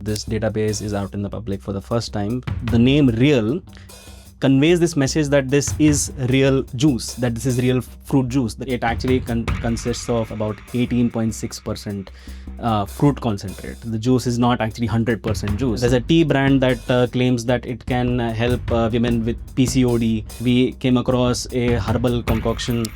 This database is out in the public for the first time. The name real conveys this message that this is real juice, that this is real fruit juice. It actually consists of about 18.6% fruit concentrate. The juice is not actually 100% juice. There's a tea brand that claims that it can help women with PCOD. We came across a herbal concoction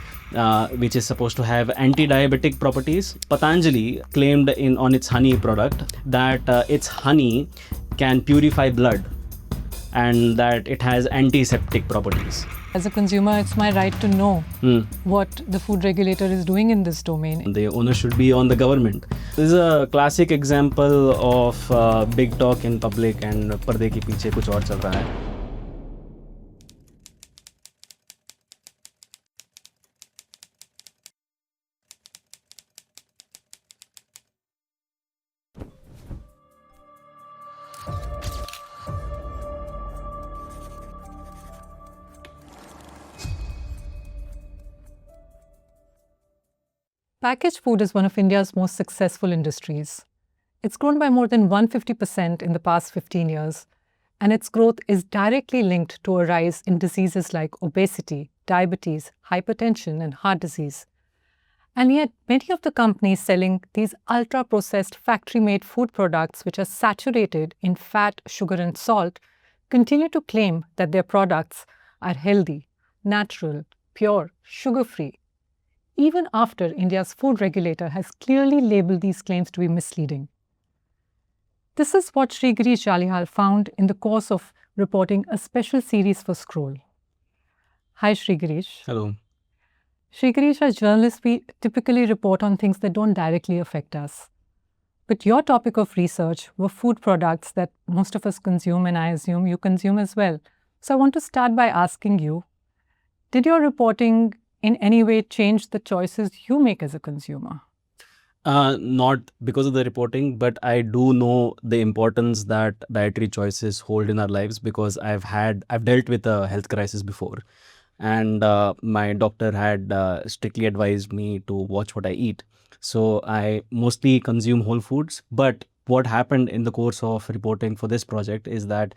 which is supposed to have anti-diabetic properties. Patanjali claimed on its honey product that its honey can purify blood and that it has antiseptic properties. As a consumer, it's my right to know what the food regulator is doing in this domain. The onus should be on the government. This is a classic example of big talk in public and पर्दे के पीछे कुछ और चल रहा है. Packaged food is one of India's most successful industries. It's grown by more than 150% in the past 15 years, and its growth is directly linked to a rise in diseases like obesity, diabetes, hypertension, and heart disease. And yet, many of the companies selling these ultra-processed factory-made food products which are saturated in fat, sugar, and salt continue to claim that their products are healthy, natural, pure, sugar-free, even after India's food regulator has clearly labelled these claims to be misleading. This is what Shreegireesh Jalihal found in the course of reporting a special series for Scroll. Hi Shreegireesh. Hello. Shreegireesh, as journalists, we typically report on things that don't directly affect us. But your topic of research were food products that most of us consume, and I assume you consume as well. So I want to start by asking you, did your reporting in any way change the choices you make as a consumer? Not because of the reporting, but I do know the importance that dietary choices hold in our lives because I've dealt with a health crisis before, and my doctor had strictly advised me to watch what I eat. So I mostly consume whole foods. But what happened in the course of reporting for this project is that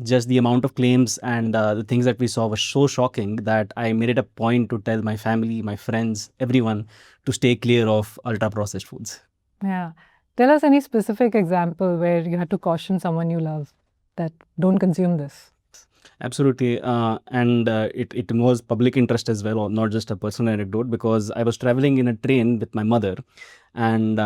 just the amount of claims and the things that we saw was so shocking that I made it a point to tell my family, my friends, everyone to stay clear of ultra-processed foods. Yeah. Tell us any specific example where you had to caution someone you love that don't consume this. Absolutely. And it involves public interest as well, not just a personal anecdote, because I was traveling in a train with my mother and,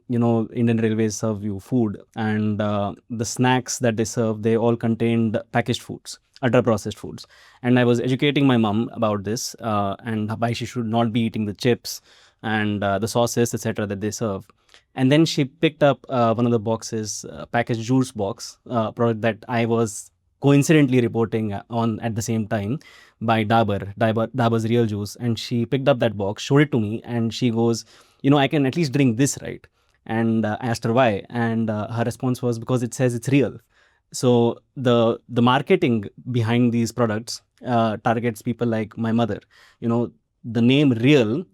Indian Railways serve you food and the snacks that they serve, they all contained packaged foods, ultra-processed foods. And I was educating my mom about this and why she should not be eating the chips and the sauces, etc. that they serve. And then she picked up one of the boxes, packaged juice box, product that I was coincidentally reporting on at the same time by Dabur's real juice. And she picked up that box, showed it to me, and she goes, I can at least drink this, right? And I asked her why. And her response was because it says it's real. So the marketing behind these products targets people like my mother. The name real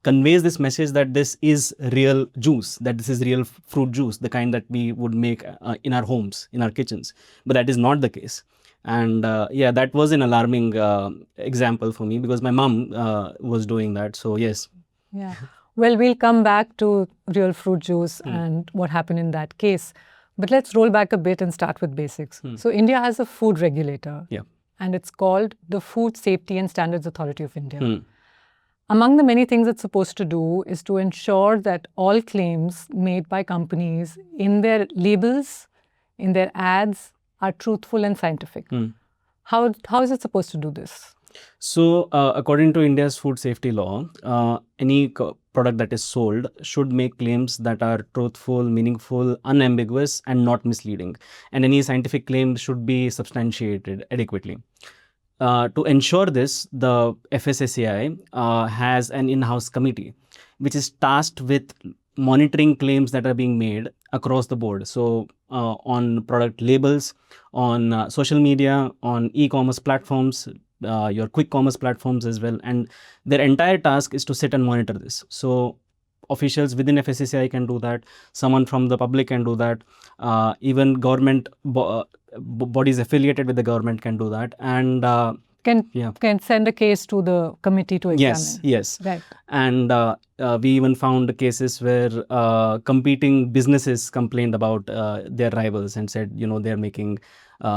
conveys this message that this is real juice, that this is real fruit juice, the kind that we would make in our homes, in our kitchens. But that is not the case. And that was an alarming example for me because my mom was doing that. So yes. Yeah. Well, we'll come back to real fruit juice and what happened in that case. But let's roll back a bit and start with basics. So India has a food regulator. Yeah. And it's called the Food Safety and Standards Authority of India. Among the many things it's supposed to do is to ensure that all claims made by companies in their labels, in their ads, are truthful and scientific. How is it supposed to do this? So, according to India's food safety law, any product that is sold should make claims that are truthful, meaningful, unambiguous, and not misleading. And any scientific claim should be substantiated adequately. To ensure this, the FSSAI has an in-house committee which is tasked with monitoring claims that are being made across the board. So on product labels, on social media, on e-commerce platforms, your quick commerce platforms as well. And their entire task is to sit and monitor this. So officials within FSSAI can do that. Someone from the public can do that. Even government bodies affiliated with the government can do that. And can send a case to the committee to examine. Yes. Right. And we even found cases where competing businesses complained about their rivals and said, they're making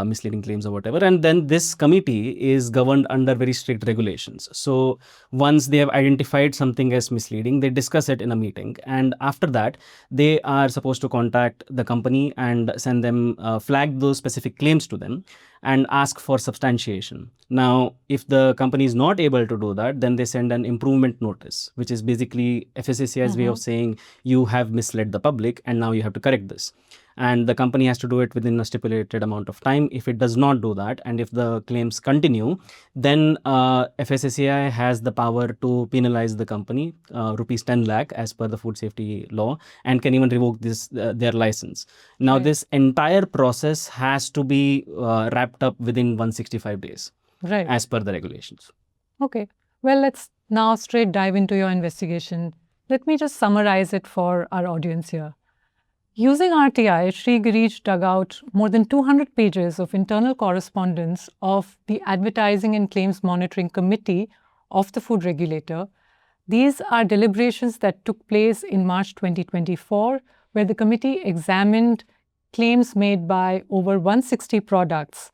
misleading claims or whatever. And then this committee is governed under very strict regulations. So once they have identified something as misleading, they discuss it in a meeting. And after that, they are supposed to contact the company and send them, flag those specific claims to them and ask for substantiation. Now, if the company is not able to do that, then they send an improvement notice, which is basically FSSAI's way of saying you have misled the public and now you have to correct this. And the company has to do it within a stipulated amount of time. If it does not do that, and if the claims continue, then FSSAI has the power to penalize the company, rupees 10 lakh as per the food safety law, and can even revoke their license. Now, this entire process has to be wrapped up within 165 days, as per the regulations. Okay. Well, let's now straight dive into your investigation. Let me just summarize it for our audience here. Using RTI, Shreegireesh dug out more than 200 pages of internal correspondence of the Advertising and Claims Monitoring Committee of the Food Regulator. These are deliberations that took place in March 2024, where the committee examined claims made by over 160 products.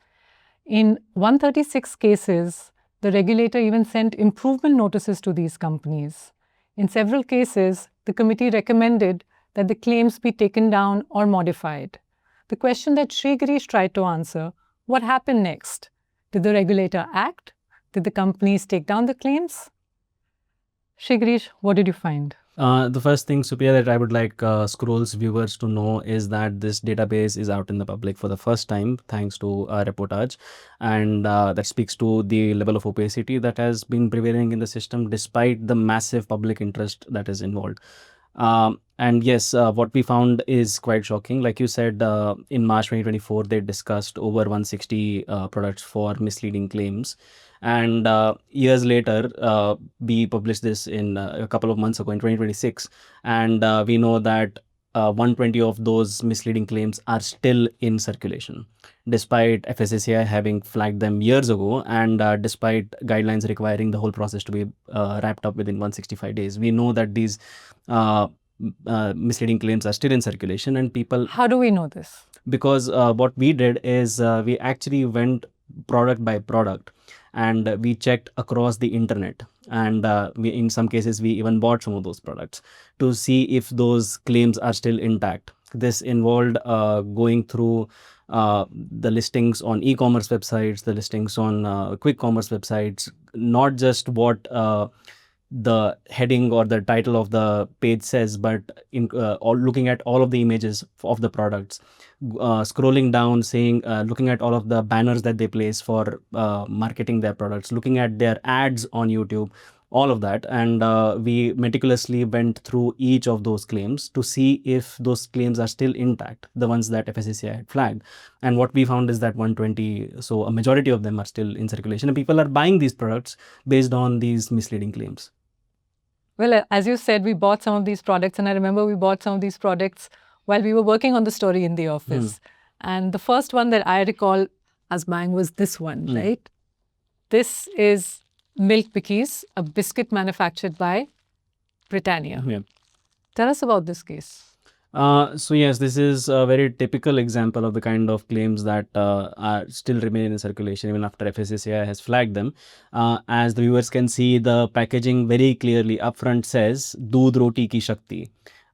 In 136 cases, the regulator even sent improvement notices to these companies. In several cases, the committee recommended that the claims be taken down or modified. The question that Shreegireesh tried to answer, what happened next? Did the regulator act? Did the companies take down the claims? Shreegireesh, what did you find? The first thing, Supriya, that I would like Scroll's viewers to know is that this database is out in the public for the first time, thanks to a reportage. And that speaks to the level of opacity that has been prevailing in the system, despite the massive public interest that is involved. And yes, what we found is quite shocking. Like you said, in March 2024, they discussed over 160 products for misleading claims. And years later, we published this in a couple of months ago in 2026. And we know that 120 of those misleading claims are still in circulation, despite FSSAI having flagged them years ago, and despite guidelines requiring the whole process to be wrapped up within 165 days. We know that these misleading claims are still in circulation, and people... How do we know this? Because what we did is we actually went product by product, and we checked across the internet, and in some cases we even bought some of those products to see if those claims are still intact. This involved going through the listings on e-commerce websites, the listings on quick commerce websites, not just what the heading or the title of the page says, but looking at all of the images of the products, scrolling down, looking at all of the banners that they place for marketing their products, looking at their ads on YouTube, all of that. And we meticulously went through each of those claims to see if those claims are still intact, the ones that FSSAI had flagged. And what we found is that 120, so a majority of them are still in circulation, and people are buying these products based on these misleading claims. Well, as you said, we bought some of these products, and I remember we bought some of these products while we were working on the story in the office. And the first one that I recall as buying was this one, right? This is Milk Bikis, a biscuit manufactured by Britannia. Tell us about this case. So yes, this is a very typical example of the kind of claims that are still remain in circulation even after FSSAI has flagged them. As the viewers can see, the packaging very clearly upfront says "Doodh Roti Ki Shakti,"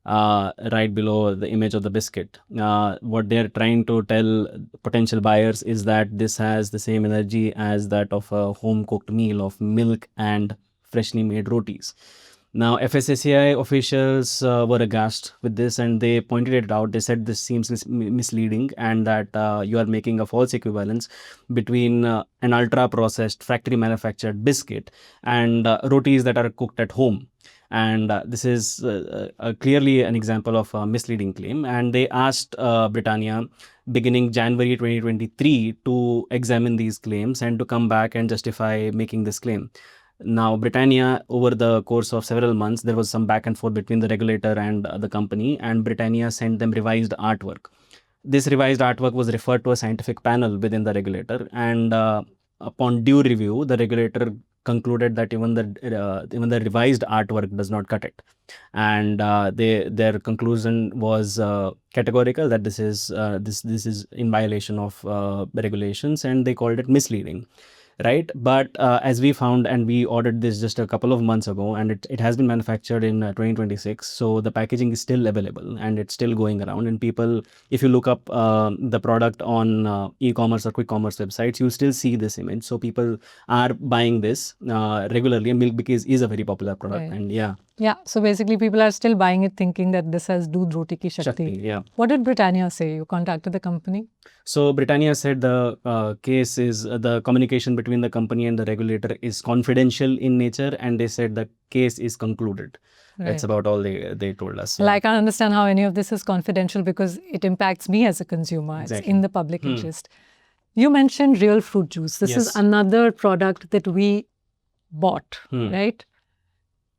right below the image of the biscuit. What they're trying to tell potential buyers is that this has the same energy as that of a home cooked meal of milk and freshly made rotis. Now, FSSAI officials were aghast with this, and they pointed it out. They said this seems misleading, and that you are making a false equivalence between an ultra-processed, factory-manufactured biscuit and rotis that are cooked at home. And this is clearly an example of a misleading claim. And they asked Britannia beginning January 2023 to examine these claims and to come back and justify making this claim. Now, Britannia, over the course of several months, there was some back and forth between the regulator and the company, and Britannia sent them revised artwork. This revised artwork was referred to a scientific panel within the regulator, and upon due review, the regulator concluded that even the revised artwork does not cut it, and their conclusion was categorical that this is in violation of regulations, and they called it misleading. Right, but as we found, and we ordered this just a couple of months ago, and it has been manufactured in 2026, so the packaging is still available and it's still going around, and people, if you look up the product on e-commerce or quick commerce websites, you'll still see this image. So people are buying this regularly, and Milk Bikis is a very popular product. Right. And yeah, so basically people are still buying it thinking that this has Doodh Roti Ki Shakti. yeah. What did Britannia say? You contacted the company? So Britannia said the case is the communication between the company and the regulator is confidential in nature, and they said the case is concluded. That's about all they told us. Well, I can't understand how any of this is confidential because it impacts me as a consumer. It's in the public interest. You mentioned real fruit juice. This is another product that we bought, right?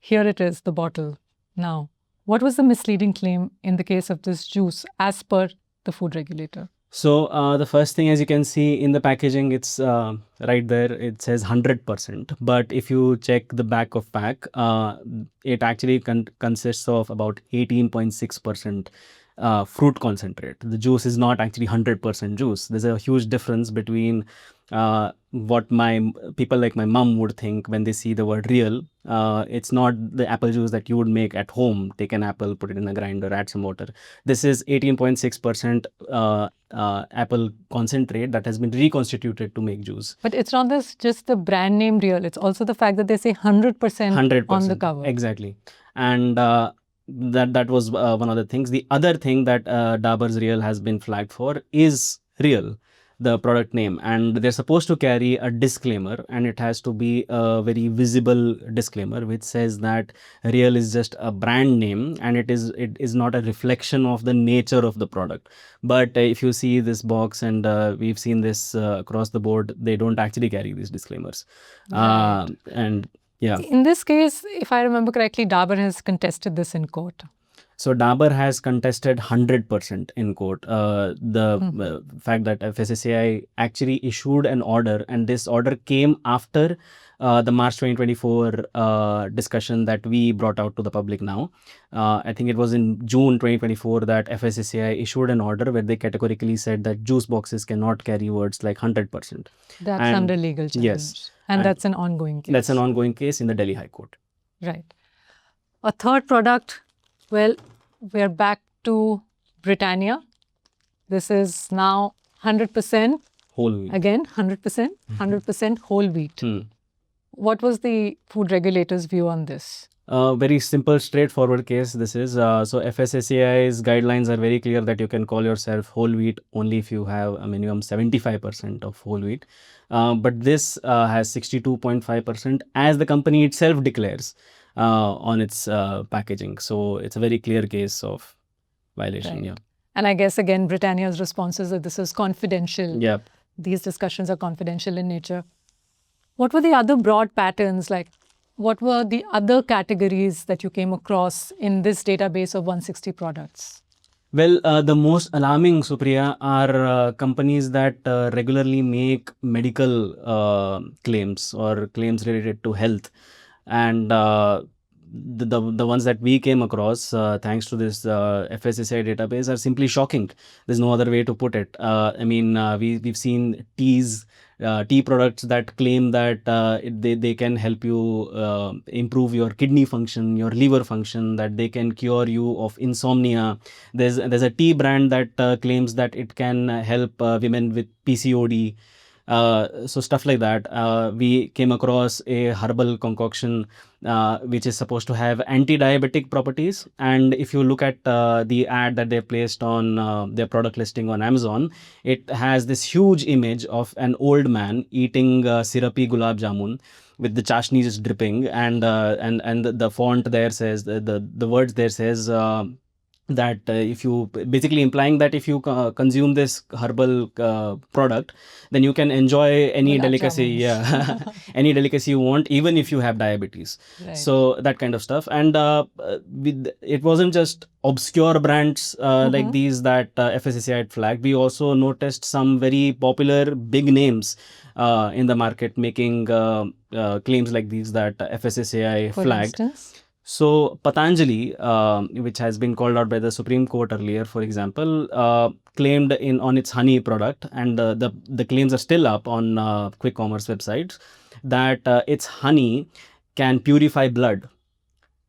Here it is, the bottle. Now, what was the misleading claim in the case of this juice as per the food regulator? So the first thing, as you can see in the packaging, it's right there. It says 100%. But if you check the back of pack, it actually consists of about 18.6% fruit concentrate. The juice is not actually 100% juice. There's a huge difference between what people like my mom would think when they see the word real. It's not the apple juice that you would make at home. Take an apple, put it in a grinder, add some water. This is 18.6% apple concentrate that has been reconstituted to make juice. But it's not just the brand name real. It's also the fact that they say 100% on the cover. Exactly. And that was one of the things. The other thing that Dabur's Real has been flagged for is Real, the product name, and they're supposed to carry a disclaimer, and it has to be a very visible disclaimer which says that Real is just a brand name and it is not a reflection of the nature of the product. But if you see this box, and we've seen this across the board, they don't actually carry these disclaimers. And yeah. In this case, if I remember correctly, Dabur has contested this in court. So Dabur has contested 100% in court the fact that FSSAI actually issued an order, and this order came after the March 2024 discussion that we brought out to the public now. I think it was in June 2024 that FSSAI issued an order where they categorically said that juice boxes cannot carry words like 100%. That's under legal challenge. Yes. And that's an ongoing case. That's an ongoing case in the Delhi High Court. Right. A third product, well, we're back to Britannia. This is now 100% whole wheat. Again, 100% whole wheat. What was the food regulator's view on this? Very simple, straightforward case this is. So FSSAI's guidelines are very clear that you can call yourself whole wheat only if you have a minimum 75% of whole wheat. But this has 62.5% as the company itself declares on its packaging. So it's a very clear case of violation. Right. Yeah. And I guess again, Britannia's response is that this is confidential. Yeah. These discussions are confidential in nature. What were the other broad patterns? Like, what were the other categories that you came across in this database of 160 products? Well, the most alarming, Supriya, are companies that regularly make medical claims or claims related to health. And the ones that we came across, thanks to this FSSAI database, are simply shocking. There's no other way to put it. I mean, we've seen tea products that claim that they can help you improve your kidney function, your liver function, that they can cure you of insomnia. There's a tea brand that claims that it can help women with PCOD. So stuff like that. We came across a herbal concoction which is supposed to have anti-diabetic properties, and if you look at the ad that they placed on their product listing on Amazon, it has this huge image of an old man eating syrupy gulab jamun with the chashni just dripping, and the font there says the words there says that if you basically implying that if you consume this herbal product, then you can enjoy any Gulab delicacy, jamuns. yeah, any delicacy you want, even if you have diabetes. Right. So that kind of stuff. And it wasn't just obscure brands like these that FSSAI had flagged. We also noticed some very popular big names in the market making claims like these that FSSAI For flagged. instance? So Patanjali, which has been called out by the Supreme Court earlier, for example, claimed on its honey product, and the claims are still up on quick commerce websites, that its honey can purify blood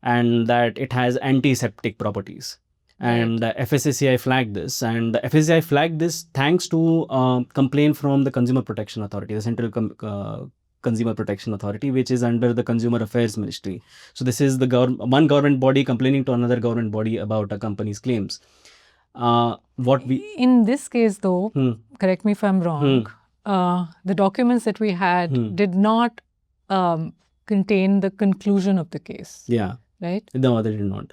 and that it has antiseptic properties. And FSSAI flagged this, and FSSAI flagged this thanks to complaint from the Consumer Protection Authority, the Central Consumer Protection Authority, which is under the Consumer Affairs Ministry. So this is the one government body complaining to another government body about a company's claims. In this case, though, correct me if I'm wrong, the documents that we had did not contain the conclusion of the case. Yeah. Right? No, they did not.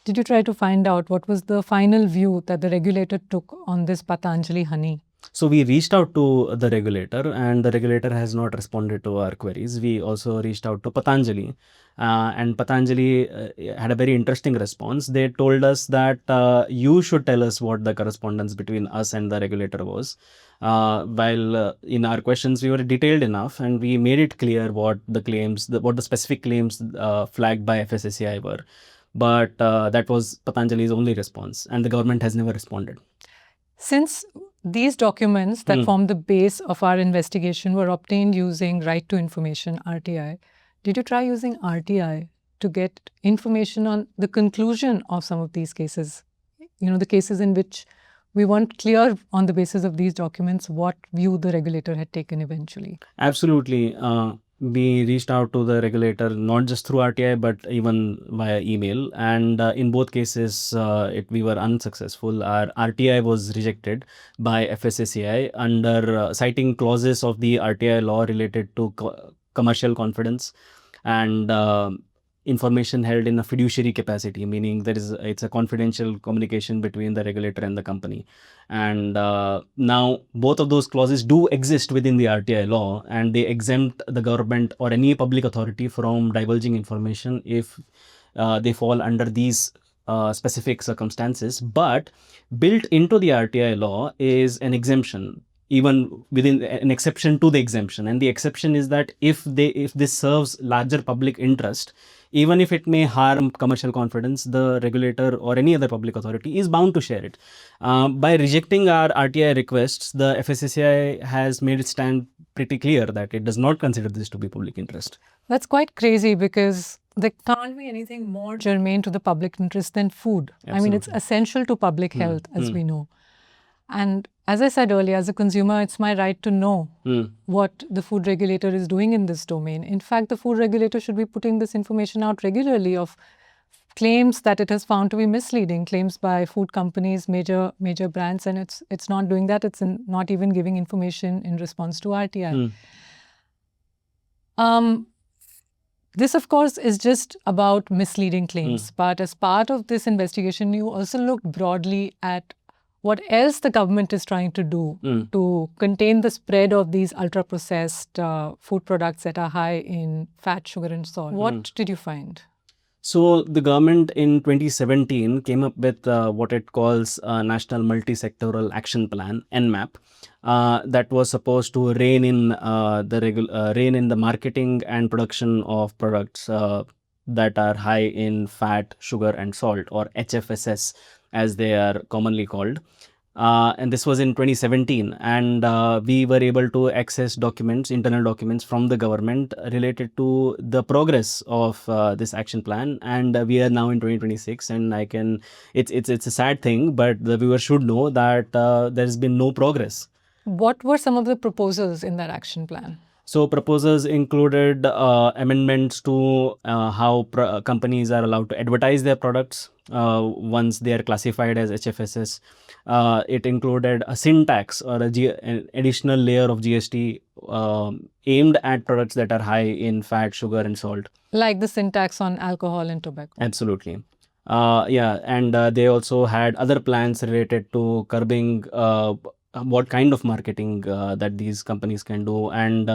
Did you try to find out what was the final view that the regulator took on this Patanjali honey? So we reached out to the regulator, and the regulator has not responded to our queries. We also reached out to Patanjali, and Patanjali had a very interesting response. They told us that you should tell us what the correspondence between us and the regulator was. While in our questions we were detailed enough, and we made it clear what the claims, what the specific claims flagged by FSSAI were. But that was Patanjali's only response, and the government has never responded. Since these documents that form the base of our investigation were obtained using Right to Information, RTI, did you try using RTI to get information on the conclusion of some of these cases? You know, the cases in which we weren't clear on the basis of these documents what view the regulator had taken eventually. Absolutely. We reached out to the regulator not just through RTI but even via email, and in both cases we were unsuccessful. Our RTI was rejected by FSSAI under citing clauses of the RTI law related to commercial confidence and information held in a fiduciary capacity, meaning it's a confidential communication between the regulator and the company. And now both of those clauses do exist within the RTI law, and they exempt the government or any public authority from divulging information if they fall under these specific circumstances. But built into the RTI law is an exemption, even within an exception to the exemption, and the exception is that if this serves larger public interest, even if it may harm commercial confidence, the regulator or any other public authority is bound to share it. By rejecting our RTI requests, the FSSAI has made it stand pretty clear that it does not consider this to be public interest. That's quite crazy, because there can't be anything more germane to the public interest than food. Absolutely. I mean, it's essential to public health, as we know. And as I said earlier, as a consumer, it's my right to know what the food regulator is doing in this domain. In fact, the food regulator should be putting this information out regularly of claims that it has found to be misleading, claims by food companies, major brands, and it's not doing that. It's not even giving information in response to RTI. This, of course, is just about misleading claims. But as part of this investigation, you also looked broadly at what else the government is trying to do to contain the spread of these ultra-processed food products that are high in fat, sugar, and salt. What did you find? So the government in 2017 came up with what it calls National Multi-Sectoral Action Plan, NMAP, that was supposed to rein in the marketing and production of products that are high in fat, sugar, and salt, or HFSS as they are commonly called. And this was in 2017, and we were able to access internal documents from the government related to the progress of this action plan. And we are now in 2026, and it's a sad thing, but the viewer should know that there's been no progress. What were some of the proposals in that action plan? So proposals included amendments to how companies are allowed to advertise their products once they are classified as HFSS. It included a sin tax or an additional layer of GST aimed at products that are high in fat, sugar, and salt. Like the sin tax on alcohol and tobacco. Absolutely. Yeah, and they also had other plans related to curbing what kind of marketing that these companies can do, and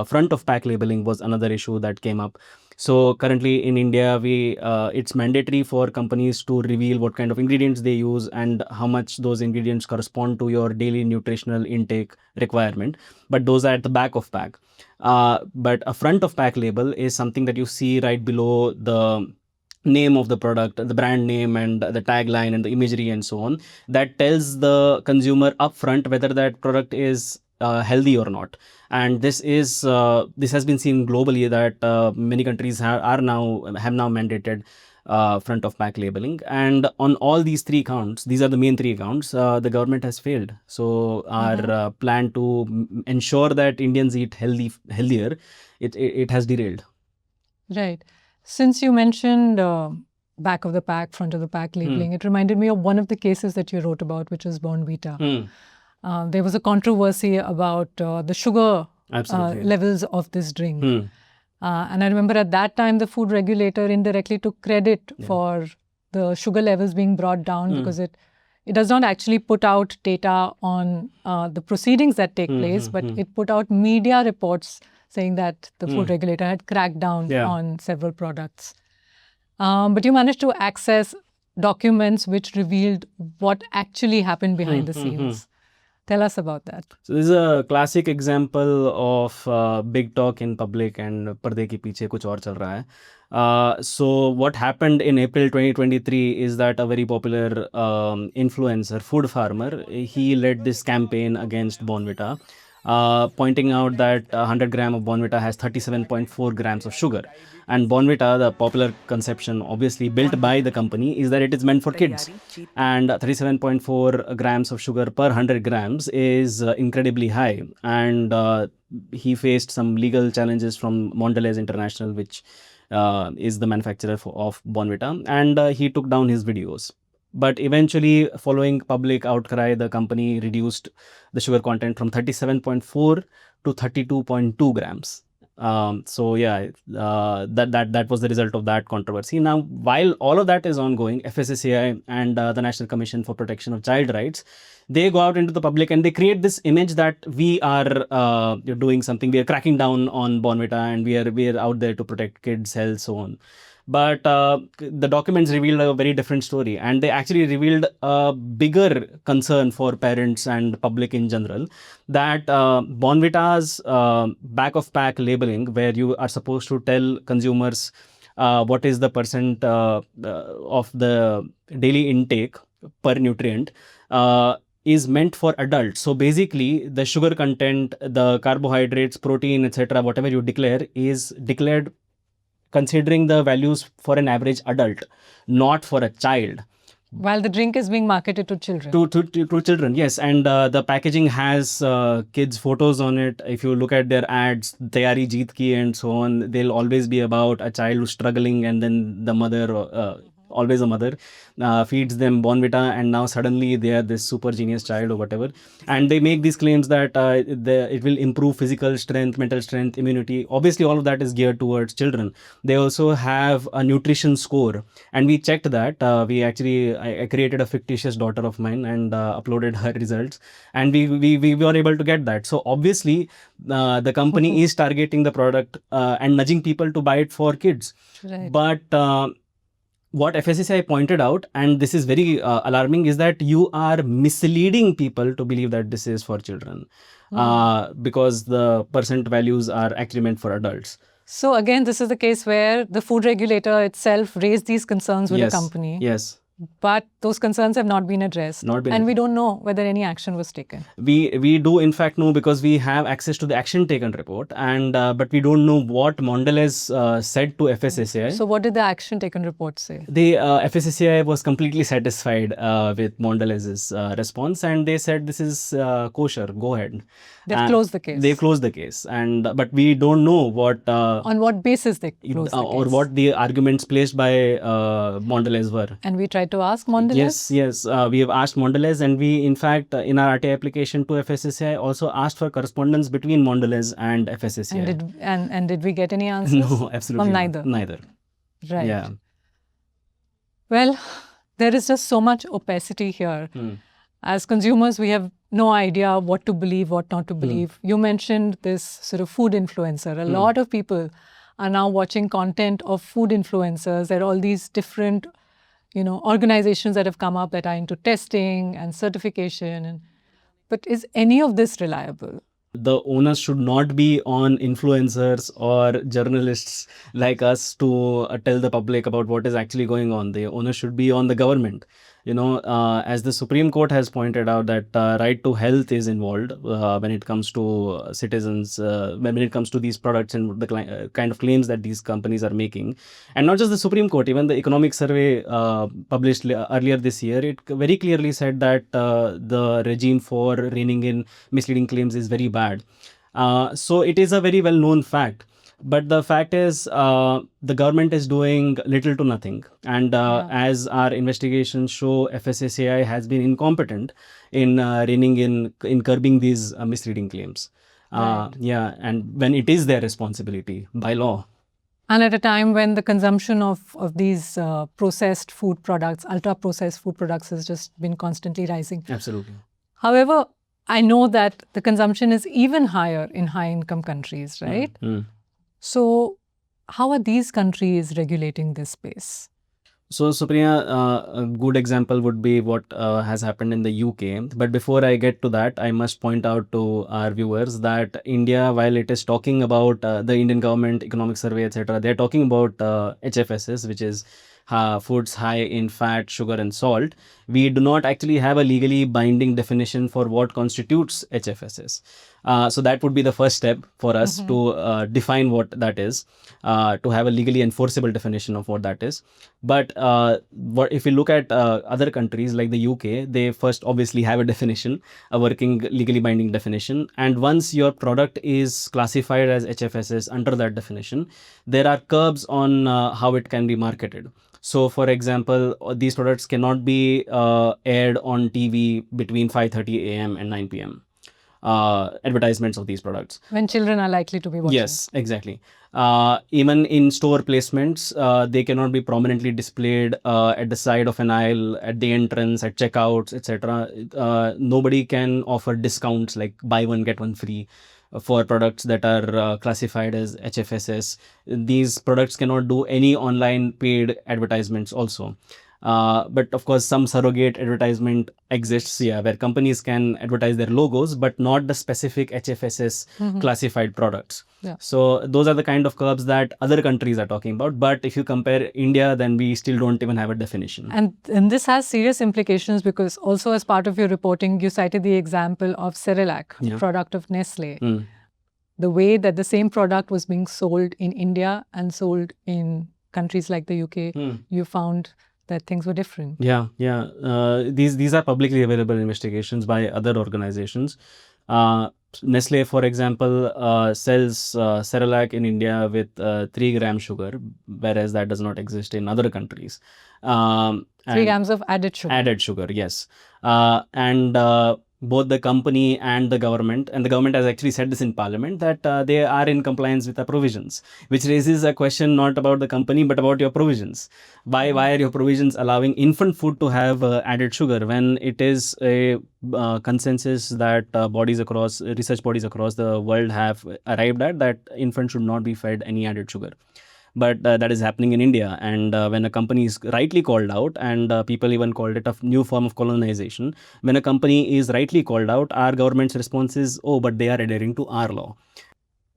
front of pack labeling was another issue that came up. So currently in India, we it's mandatory for companies to reveal what kind of ingredients they use and how much those ingredients correspond to your daily nutritional intake requirement. But those are at the back of pack. But a front of pack label is something that you see right below the name of the product, the brand name, and the tagline and the imagery and so on, that tells the consumer upfront whether that product is healthy or not. And this has been seen globally, that many countries have now mandated front of pack labeling. And on all these three counts, these are the main three counts, the government has failed. So our plan to ensure that Indians eat healthier, it has derailed. Right. Since you mentioned back of the pack, front of the pack labeling, it reminded me of one of the cases that you wrote about, which is Bournvita. There was a controversy about the sugar levels of this drink. And I remember at that time, the food regulator indirectly took credit for the sugar levels being brought down because it does not actually put out data on the proceedings that take place, but it put out media reports saying that the food regulator had cracked down on several products. But you managed to access documents which revealed what actually happened behind the scenes. Tell us about that. So this is a classic example of big talk in public and पर्दे के पीछे कुछ और चल रहा है. So what happened in April 2023 is that a very popular influencer, food farmer, he led this campaign against Bournvita, pointing out that 100 gram of Bournvita has 37.4 grams of sugar. And Bournvita, the popular conception obviously built by the company, is that it is meant for kids. And 37.4 grams of sugar per 100 grams is incredibly high. And he faced some legal challenges from Mondelez International, which is the manufacturer of Bournvita. And he took down his videos. But eventually, following public outcry, the company reduced the sugar content from 37.4 to 32.2 grams. So yeah, that was the result of that controversy. Now, while all of that is ongoing, FSSAI and the National Commission for Protection of Child Rights, they go out into the public and they create this image that we are doing something, we are cracking down on Bournvita, and we are out there to protect kids' health, so on. But the documents revealed a very different story, and they actually revealed a bigger concern for parents and public in general, that Bournvita's back of pack labeling, where you are supposed to tell consumers what is the percent of the daily intake per nutrient, is meant for adults. So basically, the sugar content, the carbohydrates, protein, etc., whatever you declare, is declared considering the values for an average adult, not for a child. While the drink is being marketed to children. To children, yes. And the packaging has kids' photos on it. If you look at their ads, Tayari Jeet Ki and so on, they'll always be about a child who's struggling, and then the mother, always a mother, feeds them Bournvita, and now suddenly they are this super genius child or whatever. And they make these claims that it will improve physical strength, mental strength, immunity. Obviously, all of that is geared towards children. They also have a nutrition score, and we checked that. I created a fictitious daughter of mine and uploaded her results, and we were able to get that. So obviously, the company is targeting the product and nudging people to buy it for kids. Right. But what FSSAI pointed out, and this is very alarming, is that you are misleading people to believe that this is for children, because the percent values are actually meant for adults. So again, this is the case where the food regulator itself raised these concerns with the company. Yes. But those concerns have not been addressed. And we don't know whether any action was taken. We do in fact know, because we have access to the action taken report, and but we don't know what Mondelez said to FSSAI. So what did the action taken report say? The FSSAI was completely satisfied with Mondelez's response, and they said this is kosher, go ahead. They've closed the case. They closed the case, and but we don't know what on what basis they closed the case, or what the arguments placed by Mondelez were. And we tried to ask Mondelez. Yes. We have asked Mondelez, and we in fact in our RTA application to FSSAI also asked for correspondence between Mondelez and FSSAI. And did we get any answers? No, absolutely from neither. Neither. Right. Yeah. Well, there is just so much opacity here. As consumers, we have no idea what to believe, what not to believe. You mentioned this sort of food influencer. A lot of people are now watching content of food influencers. There are all these different, organizations that have come up that are into testing and certification. But is any of this reliable? The onus should not be on influencers or journalists like us to tell the public about what is actually going on. The onus should be on the government. As the Supreme Court has pointed out that right to health is involved when it comes to citizens, when it comes to these products and the kind of claims that these companies are making. And not just the Supreme Court, even the economic survey published earlier this year, it very clearly said that the regime for reining in misleading claims is very bad. So it is a very well known fact. But the fact is, the government is doing little to nothing. And as our investigations show, FSSAI has been incompetent in reining in curbing these misleading claims. Yeah, and when it is their responsibility by law. And at a time when the consumption of these processed food products, ultra-processed food products has just been constantly rising. Absolutely. However, I know that the consumption is even higher in high-income countries, right? So how are these countries regulating this space? So, Supriya, a good example would be what has happened in the UK. But before I get to that, I must point out to our viewers that India, while it is talking about the Indian government economic survey, etc., they're talking about HFSS, which is foods high in fat, sugar, and salt. We do not actually have a legally binding definition for what constitutes HFSS. So that would be the first step for us to define what that is, to have a legally enforceable definition of what that is. But if we look at other countries like the UK, they first obviously have a definition, a working legally binding definition. And once your product is classified as HFSS under that definition, there are curbs on how it can be marketed. So, for example, these products cannot be aired on TV between 5:30 a.m. and 9 p.m. Advertisements of these products. When children are likely to be watching. Yes, exactly. Even in store placements, they cannot be prominently displayed at the side of an aisle, at the entrance, at checkouts, etc. Nobody can offer discounts like buy one get one free for products that are classified as HFSS. These products cannot do any online paid advertisements also. But of course, some surrogate advertisement exists, where companies can advertise their logos, but not the specific HFSS classified products. So those are the kind of curbs that other countries are talking about. But if you compare India, then we still don't even have a definition. And this has serious implications because also as part of your reporting, you cited the example of Cerelac, a product of Nestle. The way that the same product was being sold in India and sold in countries like the UK, you found that things were different. Yeah. These are publicly available investigations by other organizations. Nestle, for example, sells Cerelac in India with 3 gram sugar, whereas that does not exist in other countries. 3 grams of added sugar. Added sugar, yes. And both the company and the government has actually said this in parliament, that they are in compliance with the provisions, which raises a question not about the company but about your provisions. Why are your provisions allowing infant food to have added sugar when it is a consensus that research bodies across the world have arrived at, that infant should not be fed any added sugar? But that is happening in India. And when a company is rightly called out, and people even called it a new form of colonization, when a company is rightly called out, our government's response is, oh, but they are adhering to our law.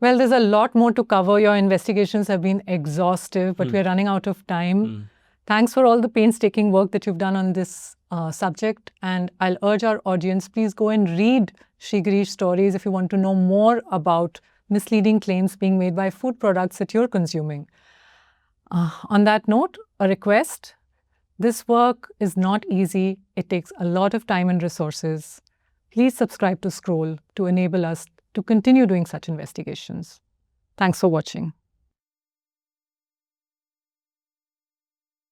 Well, there's a lot more to cover. Your investigations have been exhaustive, but we're running out of time. Thanks for all the painstaking work that you've done on this subject. And I'll urge our audience, please go and read Shreegireesh's stories if you want to know more about misleading claims being made by food products that you're consuming. On that note, a request. This work is not easy. It takes a lot of time and resources. Please subscribe to Scroll to enable us to continue doing such investigations. Thanks for watching.